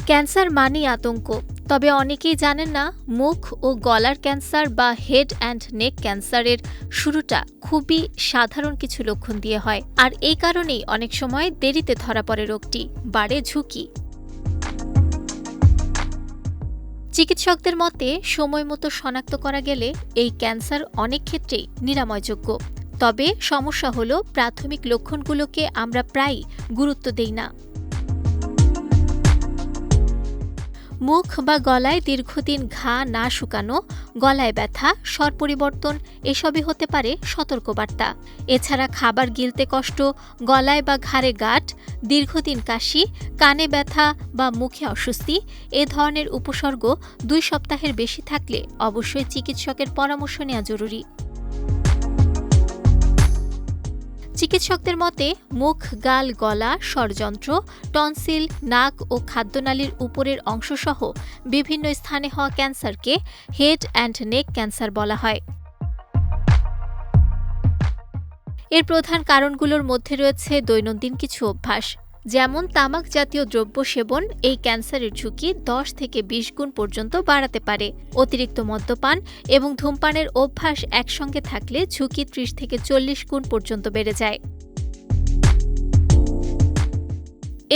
Cancer মানেই আতঙ্ক, তবে অনেকেই জানেন না মুখ ও গলার ক্যান্সার বা হেড অ্যান্ড নেক ক্যান্সারের শুরুটা খুবই সাধারণ কিছু লক্ষণ দিয়ে হয়, আর এই কারণেই অনেক সময় দেরিতে ধরা পড়ে রোগটি, বাড়ে ঝুঁকি। চিকিৎসকদের মতে সময় মতো শনাক্ত করা গেলে এই ক্যান্সার অনেক ক্ষেত্রেই নিরাময়যোগ্য। তবে সমস্যা হলো প্রাথমিক লক্ষণগুলোকে আমরা প্রায়ই গুরুত্ব দেই না। মুখ বা গলায় দীর্ঘদিন ঘা না শুকানো, গলায় ব্যথা, স্বর পরিবর্তন এসবই হতে পারে সতর্কবার্তা। এছাড়া খাবার গিলতে কষ্ট, গলায় বা ঘাড়ে গাঁঠ, দীর্ঘদিন কাশি, কানে ব্যথা বা মুখে অস্বস্তি এ ধরনের উপসর্গ 2 সপ্তাহের বেশি থাকলে অবশ্যই চিকিৎসকের পরামর্শ নেওয়া জরুরি। চিকিৎসকদের মতে মুখ, গাল, গলা, স্বরযন্ত্র, টনসিল, নাক ও খাদ্যনালীর উপরের অংশসহ বিভিন্ন স্থানে হওয়া ক্যান্সারকে হেড অ্যান্ড নেক ক্যান্সার বলা হয়। এর প্রধান কারণগুলোর মধ্যে রয়েছে দৈনন্দিন কিছু অভ্যাস, যেমন তামাক জাতীয় দ্রব্য সেবন এই ক্যান্সারের ঝুঁকি 10 থেকে 20 গুণ পর্যন্ত বাড়াতে পারে। অতিরিক্ত মদ্যপান এবং ধূমপানের অভ্যাস একসঙ্গে থাকলে ঝুঁকি 30 থেকে 40 গুণ পর্যন্ত বেড়ে যায়।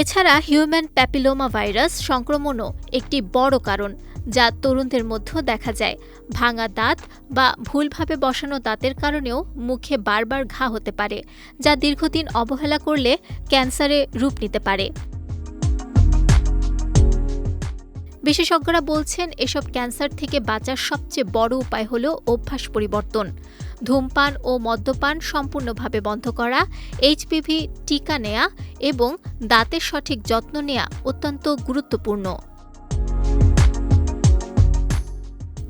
এছাড়া হিউম্যান প্যাপিলোমা ভাইরাস সংক্রমণও একটি বড় কারণ, যা তরুণদের মধ্যেও দেখা যায়। ভাঙা দাঁত বা ভুলভাবে বসানো দাঁতের কারণেও মুখে বারবার ঘা হতে পারে, যা দীর্ঘদিন অবহেলা করলে ক্যান্সারে রূপ নিতে পারে। বিশেষজ্ঞরা বলছেন এসব ক্যান্সার থেকে বাঁচার সবচেয়ে বড় উপায় হল অভ্যাস পরিবর্তন। ধূমপান ও মদ্যপান সম্পূর্ণভাবে বন্ধ করা, এইচপিভি টিকা নেয়া এবং দাঁতের সঠিক যত্ন নেওয়া অত্যন্ত গুরুত্বপূর্ণ।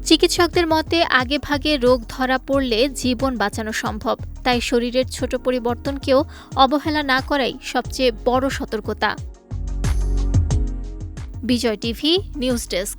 চিকিৎসকদের মতে আগেভাগে রোগ ধরা পড়লে জীবন বাঁচানো সম্ভব, তাই শরীরের ছোট পরিবর্তনকেও অবহেলা না করাই সবচেয়ে বড় সতর্কতা। বিজয় টিভি নিউজ ডেস্ক।